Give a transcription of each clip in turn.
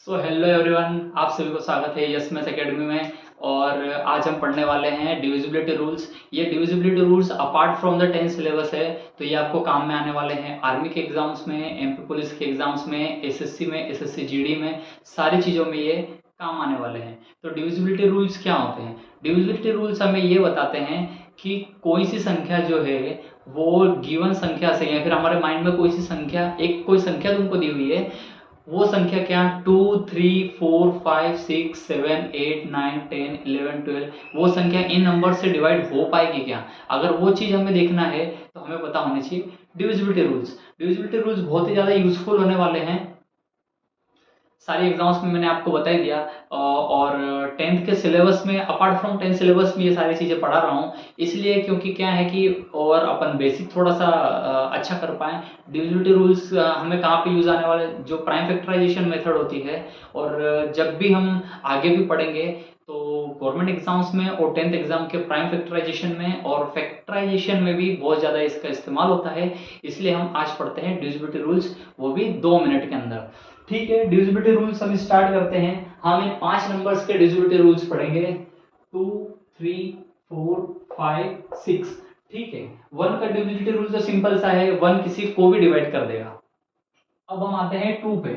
So hello everyone, आप सभी को स्वागत है यस मैथ्स एकेडमी में। और आज हम पढ़ने वाले हैं डिविजिबिलिटी रूल्स। ये divisibility rules apart from the 10 syllabus है, तो ये आपको काम में आने वाले हैं आर्मी के एग्जाम्स में, एमपी पुलिस के एग्जाम्स में, एसएससी में, एसएससी जीडी में, सारी चीज़ों में ये काम आने वाले हैं। तो डिविजिबिलिटी रूल्स क्या होते हैं? डिविजिबिलिटी रूल्स हमें ये बताते हैं कि कोई सी संख्या जो है वो गिवन संख्या से, या फिर हमारे माइंड में कोई सी संख्या, एक कोई संख्या तुमको दी हुई है, वो संख्या क्या 2 3 4 5 6 7 8 9 10 11 12 वो संख्या इन नंबर से डिवाइड हो पाएगी क्या? अगर वो चीज़ हमें देखना है तो हमें पता होने चाहिए डिविजिबिलिटी रूल्स। डिविजिबिलिटी रूल्स बहुत ही ज़्यादा यूजफुल होने वाले हैं सारी एग्जाम्स में, मैंने आपको बता ही दिया। और 10th के सिलेबस में, अपार्ट फ्रॉम 10th सिलेबस में ये सारी चीज़ें पढ़ा रहा हूँ इसलिए, क्योंकि क्या है कि और अपन बेसिक थोड़ा सा अच्छा कर पाएँ। डिविजिबिलिटी रूल्स हमें कहाँ पे यूज़ आने वाले, जो प्राइम फैक्टराइजेशन मेथड होती है, और जब भी हम आगे भी पढ़ेंगे तो गवर्नमेंट एग्जाम्स में और 10th एग्जाम के प्राइम फैक्टराइजेशन में और फैक्टराइजेशन में भी बहुत ज़्यादा इसका इस्तेमाल होता है। इसलिए हम आज पढ़ते हैं डिविजिबिलिटी रूल्स, वो भी 2 मिनट के अंदर। ठीक है, डिविजिबिलिटी रूल्स हम स्टार्ट करते हैं। हम इन 5 नंबर्स के डिविजिबिलिटी रूल्स पढ़ेंगे, 2 3 4 5 6। ठीक है, 1 का डिविजिबिलिटी रूल तो सिंपल सा है, 1 किसी को भी डिवाइड कर देगा। अब हम आते हैं 2 पे।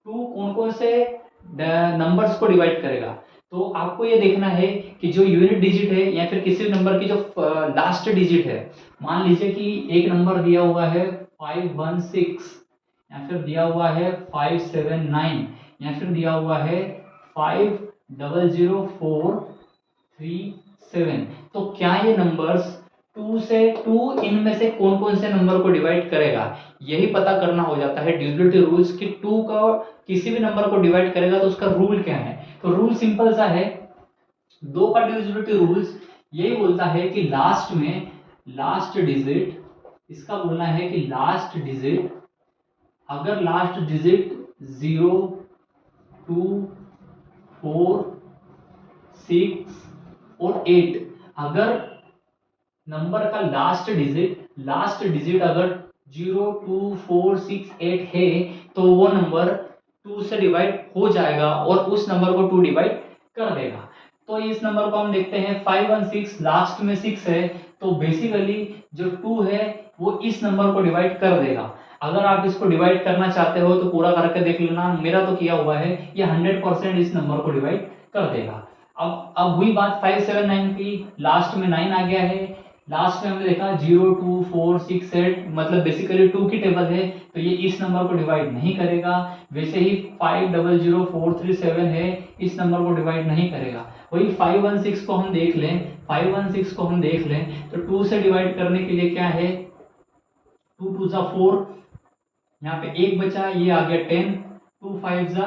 2 कौन कौन से नंबर्स को डिवाइड करेगा? तो आपको ये देखना है कि जो यूनिट डिजिट है या फिर किसी नंबर की जो लास्ट डिजिट है, मान लीजिए कि एक नंबर दिया हुआ है 516, या फिर दिया हुआ है 579, या फिर दिया हुआ है 500437। तो क्या ये नंबर्स 2 इनमें से कौन कौन से नंबर को डिवाइड करेगा, यही पता करना हो जाता है डिविजिबिलिटी रूल्स कि 2 का किसी भी नंबर को डिवाइड करेगा तो उसका रूल क्या है। तो रूल सिंपल सा है, 2 का डिविजिबिलिटी रूल्स यही बोलता है कि लास्ट में लास्ट डिजिट, इसका बोलना है कि लास्ट डिजिट, अगर लास्ट डिजिट 0 2 4 6 और 8, अगर नंबर का लास्ट डिजिट अगर 0 2 4 6 8 है, तो वो नंबर 2 से डिवाइड हो जाएगा और उस नंबर को 2 डिवाइड कर देगा। तो इस नंबर को हम देखते हैं 516, लास्ट में 6 है, तो बेसिकली जो 2 है वो इस नंबर को डिवाइड कर देगा। अगर आप इसको डिवाइड करना चाहते हो तो पूरा करके देख लेना, मेरा तो किया हुआ है, ये 100% इस नंबर को डिवाइड कर देगा। अब हुई बात 579 की, लास्ट में 9 आ गया है, लास्ट में हमने देखा 0 2 4 6 8, मतलब बेसिकली 2 की टेबल है, तो ये इस नंबर को डिवाइड नहीं करेगा। वैसे ही 500437 है, इस नंबर को डिवाइड नहीं करेगा। वही 516 को हम देख लें, 516 को हम देख लें तो 2 से डिवाइड करने के लिए क्या है, 2 2 जा 4, यहाँ पे एक बचा, ये आ गया 10, 2 5 जा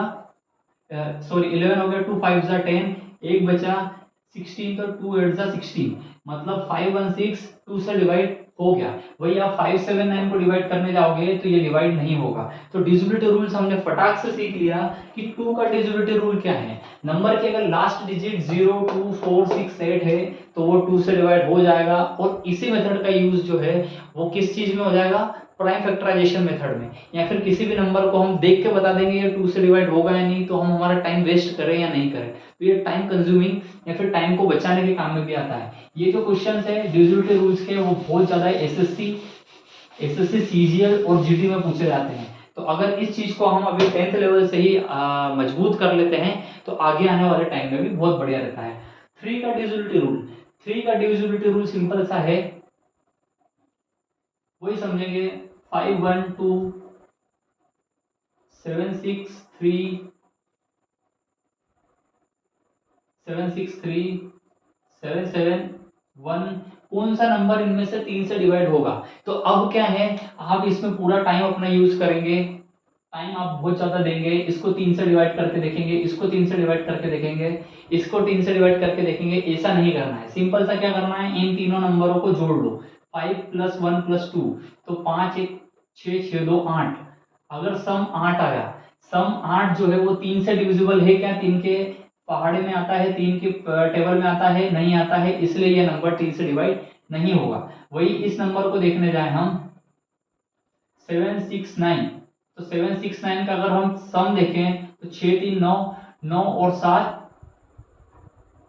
सॉरी 11 हो गया, 2 5 जा 10, एक बचा 16, तो 2 8 जा 16, मतलब 516 2 से डिवाइड हो गया। वही आप 579 को डिवाइड करने जाओगे तो ये डिवाइड नहीं होगा। तो डिविजिबिलिटी रूल्स हमने फटाक से सीख लिया कि 2 का डिविजिबिलिटी रूल क्या है। नंबर की अगर लास्ट डिजिट 0 2 4 6 8 है तो वो 2 से डिवाइड हो जाएगा, और इसी मेथड का यूज जो है वो किस चीज में हो जाएगा, प्राइम फैक्टराइजेशन मेथड में। या फिर किसी भी नंबर को हम देख के बता देंगे ये 2 से डिवाइड होगा या नहीं, तो हम हमारा टाइम वेस्ट करें या नहीं करें, तो ये टाइम कंज्यूमिंग या फिर टाइम को बचाने के काम में भी आता है। ये जो क्वेश्चन है डिविजिबिलिटी रूल्स के, वो बहुत ज्यादा एसएससी सीजीएल और जीडी में पूछे जाते हैं। तो अगर इस चीज को हम अभी 10th लेवल से ही मजबूत कर लेते हैं तो आगे आने वाले टाइम में भी बहुत बढ़िया रहता है। 3 का डिविजिबिलिटी रूल, 3 का डिविजिबिलिटी रूल सिंपल सा है, वही समझेंगे। 512 763 763 771, कौन सा नंबर इनमें से 3 से डिवाइड होगा? तो अब क्या है, आप इसमें पूरा टाइम अपना यूज करेंगे, टाइम आप बहुत ज्यादा देंगे, इसको 3 से डिवाइड करके देखेंगे, इसको 3 से डिवाइड करके देखेंगे, इसको 3 से डिवाइड करके देखेंगे। ऐसा नहीं करना है, सिंपल सा क्या करना है, इन तीनों नंबरों को जोड़ लो, 5 + 1 + 2, तो 5 1 6 6 2 8, अगर सम 8 आया, सम 8 जो है वो 3 से डिविजिबल है क्या, 3 के पहाड़े में आता है, 3 के टेबल में आता है, नहीं आता है, इसलिए यह नंबर 3 से डिवाइड नहीं होगा। वही इस नंबर को देखने जाए हम 769, तो 769 का अगर हम सम देखें तो 6 3 9, 9 और 7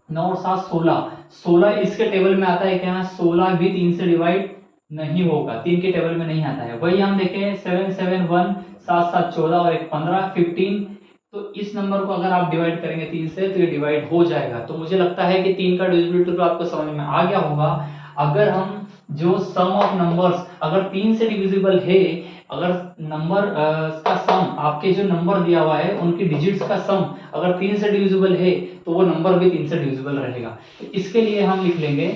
9 और 7 16, 16 इसके टेबल में आता है क्या? 16 भी 3 से डिवाइड नहीं होगा, 3 के टेबल में नहीं आता है। वही हम देखें 7 7 1, 7 7 14 और 1 15 15। तो इस नंबर को अगर आप डिवाइड करेंगे 3 से तो ये डिवाइड हो जाएगा। तो मुझे लगता है कि 3 का डिविजिबिलिटी रूल आपको समझ में आ गया होगा। अगर हम जो सम ऑफ नंबर्स अगर 3 से डिविजिबल है, अगर नंबर का सम आपके जो नंबर दिया हुआ है उनकी डिजिट्स का सम अगर 3 से डिविजिबल है तो वो नंबर भी 3 से डिविजिबल रहेगा। तो इसके लिए हम लिख लेंगे,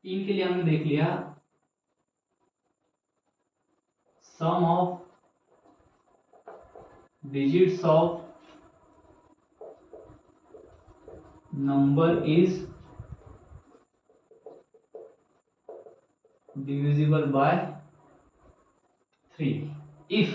3 के लिए हमने देख लिया sum of digits of number is divisible by 3 if,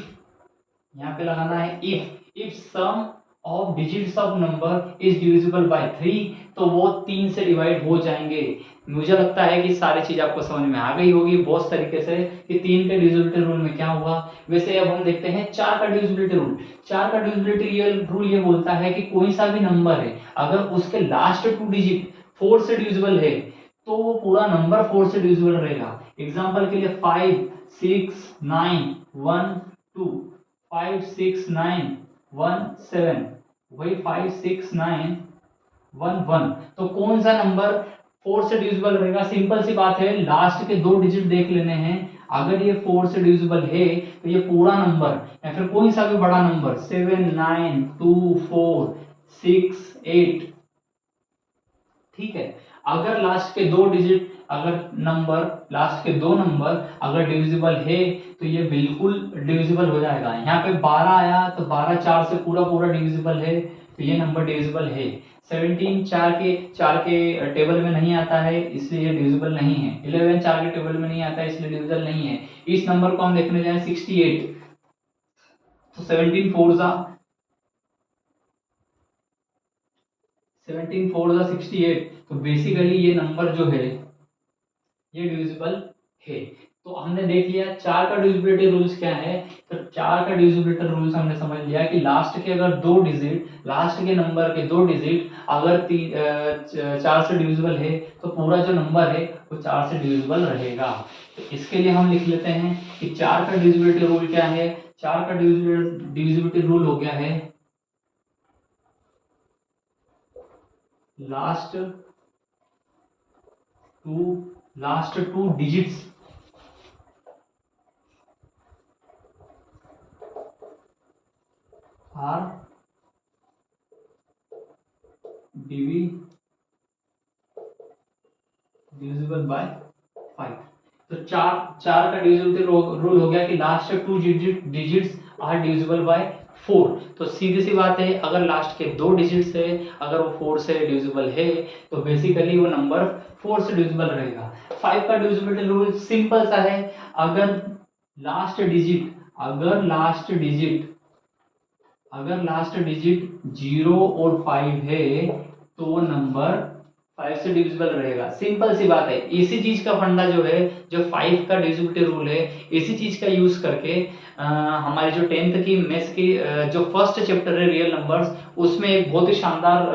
यहाँ पे लगाना है if sum of digits of number is divisible by 3, तो वो 3 से डिवाइड हो जाएंगे। मुझे लगता है कि सारी चीज आपको समझ में आ गई होगी बहुत तरीके से कि 3 के डिविजिबिलिटी रूल में क्या हुआ। वैसे अब हम देखते हैं 4 का डिविजिबिलिटी रूल। 4 का डिविजिबिलिटी रूल ये बोलता है कि कोई सा भी नंबर है अगर उसके लास्ट 2 डिजिट 4 से डिविजिबल है तो वो पूरा नंबर 4 से डिविजिबल रहेगा। एग्जांपल के लिए 5 6 9 1 2, 5 6 9 1 7, वही 5 6 9 1 1। तो कौन सा नंबर 4 से डिविजिबल रहेगा? सिंपल सी बात है, लास्ट के 2 डिजिट देख लेने हैं। अगर ये 4 से डिविजिबल है तो ये पूरा नंबर या फिर कोई सा भी बड़ा नंबर 7 9 2 4 6 8, ठीक है। अगर लास्ट के 2 डिजिट अगर नंबर लास्ट के 2 नंबर अगर डिविजिबल है तो ये बिल्कुल डिविजिबल हो जाएगा। यहाँ पे 12 आया तो 12 4 से पूरा पूरा डिविजिबल है तो ये नंबर डिविजिबल है। 17 4 के टेबल में नहीं आता है इसलिए ये डिविजिबल नहीं है। 11 4 के टेबल में नहीं आता है इसलिए डिविजिबल नहीं है। इस नंबर को हम देखने जाए 68, तो 17 4 68, तो बेसिकली ये नंबर जो है ये डिविजिबल है। तो हमने देख लिया 4 का डिविजिबिलिटी रूल्स क्या है। तो 4 का डिविजिबिलिटी रूल्स हमने समझ लिया कि लास्ट के अगर 2 डिजिट लास्ट के नंबर के 2 डिजिट अगर 4 से डिविजिबल है तो पूरा जो नंबर है वो 4 से डिविजिबल रहेगा। तो इसके लिए हम लिख लेते हैं कि 4 का डिविजिबिलिटी रूल क्या है। 4 का डिविजिबिलिटी रूल हो गया है last two digits are divisible by 5। तो 4 का डिविजिबिलिटी रूल हो गया कि last 2 digits are divisible by 4। तो सीधी सी बात है, अगर लास्ट के 2 डिजिट्स है अगर वो 4 से डिविजिबल है तो बेसिकली वो नंबर 4 से डिविजिबल रहेगा। 5 का डिविजिबिलिटी रूल सिंपल सा है, अगर लास्ट डिजिट 0 और 5 है तो वो नंबर 5 से डिविजिबल रहेगा। सिंपल सी बात है। इसी चीज का फंडा जो है, जो 5 का डिविजिबिलिटी रूल है, इसी चीज का यूज करके हमारे जो 10th की मैथ्स की जो फर्स्ट चैप्टर है रियल नंबर्स, उसमें एक बहुत ही शानदार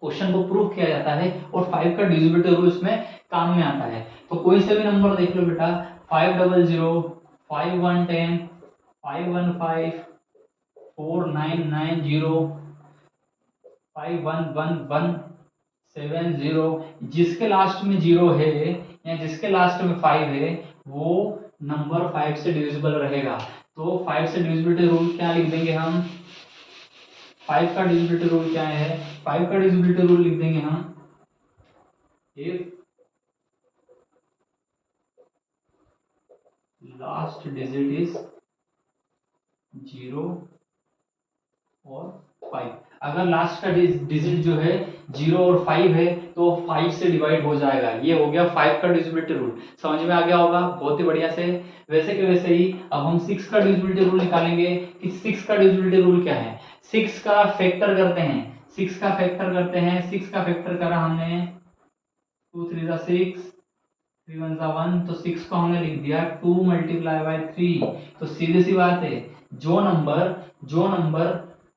क्वेश्चन को प्रूव किया जाता है और 5 का डिविजिबिलिटी रूल उसमें काम में आता है। तो कोई से भी नंबर देख लो बेटा, 500 5110 515 4990 511170, जिसके लास्ट में 0 है या जिसके लास्ट में 5 है वो नंबर 5 से डिविजिबल रहेगा। तो 5 से डिविजिबिलिटी रूल क्या लिख देंगे हम? 5 का डिविजिबिलिटी रूल क्या है? 5 का डिविजिबिलिटी रूल लिख देंगे हम, इफ लास्ट डिजिट इज 0 और 5। अगर लास्ट का डिजिट जो है 0 और 5 है तो 5 से डिवाइड हो जाएगा। ये हो गया 5 का डिविजिबिलिटी रूल। समझ में आ गया होगा बहुत ही बढ़िया से। वैसे के वैसे ही अब हम 6 का डिविजिबिलिटी रूल निकालेंगे कि 6 का डिविजिबिलिटी रूल क्या है। 6 का फैक्टर करते हैं, 6 का फैक्टर करा हमने 2 3 6, 3 वन सा 1, तो 6 को हमने लिख दिया 2 मल्टीप्लाई बाय 3। तो सीधी सी बात है, जो नंबर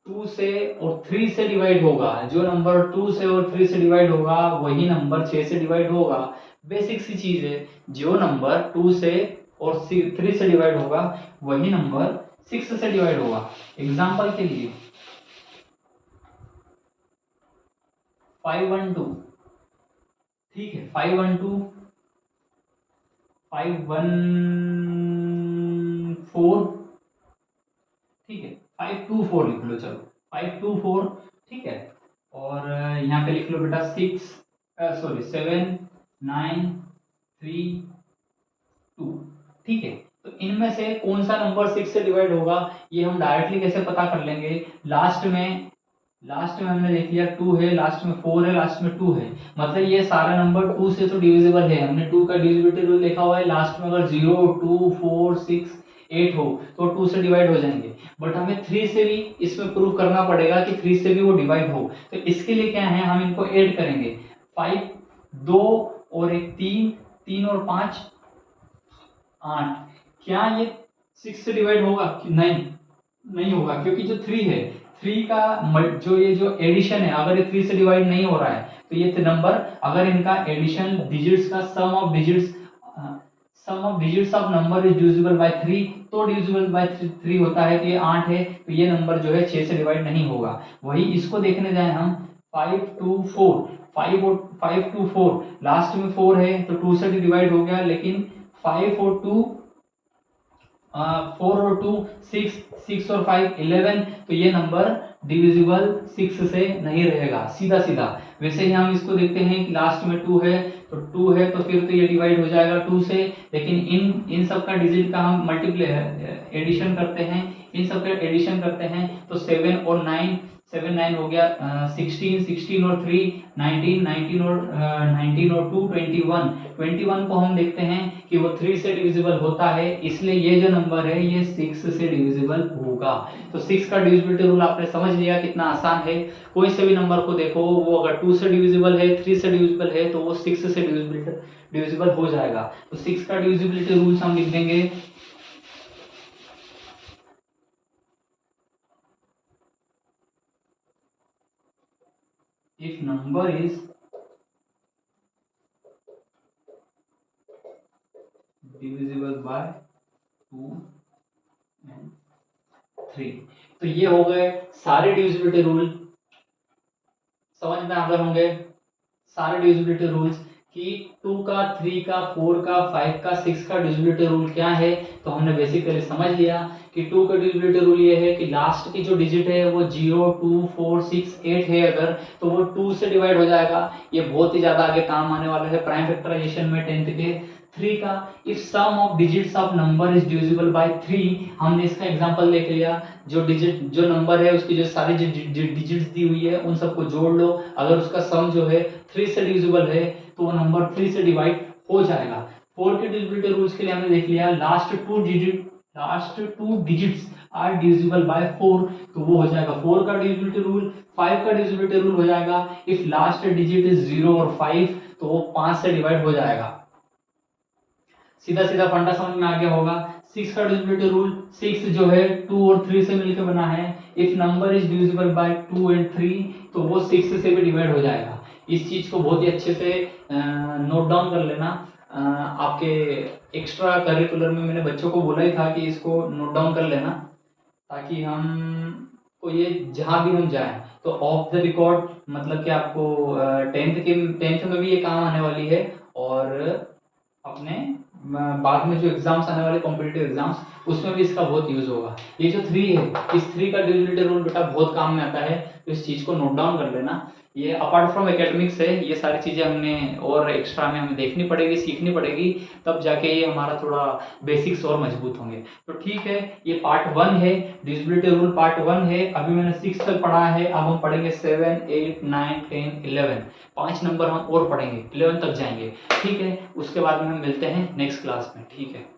2 से और 3 से डिवाइड होगा, जो नंबर 2 से और 3 से डिवाइड होगा वही नंबर 6 से डिवाइड होगा। बेसिक सी चीज है, जो नंबर 2 से और 3 से डिवाइड होगा वही नंबर 6 से डिवाइड होगा। एग्जांपल के लिए 512, ठीक है, 512, 514, ठीक है, 524 लिख लो, चलो 524, ठीक है। और यहाँ पे लिख लो बेटा 7, 9, 3, 2, ठीक है। तो इनमें से कौन सा नंबर 6 से डिवाइड होगा ये हम डायरेक्टली कैसे पता कर लेंगे। लास्ट में हमने देख लिया 2 है, लास्ट में 4 है, लास्ट में 2 है, मतलब ये सारा नंबर 2 से तो डिविजिबल है। हमने 2 का डिविजिबिलिटी रूल देखा हुआ है, लास्ट में अगर 0, 2, 4, 6, 8 हो तो 2 से डिवाइड हो जाएंगे। बट हमें 3 से भी इसमें प्रूव करना पड़ेगा कि 3 से भी वो डिवाइड हो। तो इसके लिए क्या है, हम इनको ऐड करेंगे। 5, 2 और 1, 3, 3 और 5, 8। क्या ये 6 से डिवाइड होगा? नहीं होगा, क्योंकि जो 3 है, 3 का जो एडिशन है, अगर ये 3 से डिवाइड नहीं हो रहा है तो ये नंबर, अगर इनका एडिशन डिजिट्स का sum of digits of number is divisible by 3, तो डिविजिबल बाय 3 होता है, तो ये 8 है, तो ये नंबर जो है 6 से डिवाइड नहीं होगा। वही इसको देखने जाए हम 5 2 4, 5 2 4, लास्ट में 4 है तो 2 से डिवाइड हो गया, लेकिन 5 और 2 4 और 2 6, 6 और 5 11, तो ये नंबर डिविजिबल 6 से नहीं रहेगा, सीधा सीधा। वैसे ही हम इसको देखते हैं कि लास्ट में 2 है, तो 2 है तो फिर तो ये डिवाइड हो जाएगा 2 से, लेकिन इन सब का डिजिट का हम मल्टीप्लाई एडिशन करते हैं, इन सब का एडिशन करते हैं, तो 7 और 9, 7 9 हो गया 16, 16 और 3 19, 19 और 19 और 2 21, 21 को हम देखते हैं कि वो 3 से डिविजिबल होता है, इसलिए ये जो नंबर है ये 6 से डिविजिबल होगा। तो 6 का डिविजिबिलिटी रूल आपने समझ लिया कितना आसान है। कोई से भी नंबर को देखो, वो अगर 2 से डिविजिबल है, 3 से डिविजिबल है, तो वो 6 से डिविजिबल हो जाएगा। तो 6 का डिविजिबिलिटी रूल्स हम लिख देंगे, if number is divisible by 2 and 3, तो ये हो गए सारे डिविजिबिलिटी रूल, समझ में आ गए होंगे सारे डिविजिबिलिटी रूल्स कि 2 का, 3 का, 4 का, 5 का, 6 का डिविजिबिलिटी रूल क्या है। तो हमने बेसिकली समझ लिया कि 2 का डिविजिबिलिटी रूल ये है कि लास्ट की जो डिजिट है वो 0, 2, 4, 6, 8 है अगर, तो वो 2 से डिवाइड हो जाएगा। ये बहुत ही ज्यादा आगे काम आने वाला है प्राइम फैक्टराइजेशन में 10th के। 3 का, if sum of digits of number is divisible by 3, हमने इसका एग्जांपल देख लिया, जो नंबर है उसकी जो सारी डिजिट्स दी हुई है उन सबको जोड़ लो, अगर उसका सम जो है 3 से डिविजिबल है तो वो नंबर 3 से डिवाइड हो जाएगा। 4 के डिविजिबिलिटी रूल्स के लिए हमने देख लिया, last two digits are divisible by 4, तो वो हो जाएगा 4 का डिविजिबिलिटी रूल। 5 का डिविजिबिलिटी रूल हो जाएगा, इफ लास्ट डिजिट इज 0 और 5, तो वो 5 से डिवाइड हो जाएगा। सीधा सीधा फंडा समझ में आ गया होगा। 6 का डिविजिबिलिटी रूल, 6 जो है 2 और 3 से मिलकर बना है, if number is divisible bye 2 and 3, तो वो 6 से भी डिवाइड हो जाएगा। इस चीज को बहुत ही अच्छे से नोट डाउन कर लेना। आपके एक्स्ट्रा करिकुलर में मैंने बच्चों को बोला ही था कि इसको नोट डाउन कर लेना, ताकि हम को ये जहां भी हम जाएं तो ऑफ द रिकॉर्ड, मतलब कि आपको 10th में भी ये काम आने वाली है, और अपने बाद में जो एग्जाम्स आने वाले कॉम्पिटिटिव एग्जाम्स उसमें भी इसका बहुत यूज होगा। ये जो 3 है, इस 3 का डिविजिबिलिटी रूल बेटा बहुत काम में आता है, तो इस चीज को नोट डाउन कर लेना। ये अपार्ट फ्रॉम एकेडमिक्स है, ये सारी चीजें हमने और एक्स्ट्रा में हमें देखनी पड़ेगी, सीखनी पड़ेगी, तब जाके ये हमारा थोड़ा बेसिक्स और मजबूत होंगे। तो ठीक है, ये पार्ट 1 है, डिविजिबिलिटी रूल पार्ट 1 है। अभी मैंने 6 तक पढ़ा है, अब हम पढ़ेंगे 7, 8, 9, 10, 11, 5 नंबर हम और पढ़ेंगे, 11 तक जाएंगे, ठीक है। उसके बाद में हम मिलते हैं नेक्स्ट क्लास में, ठीक है।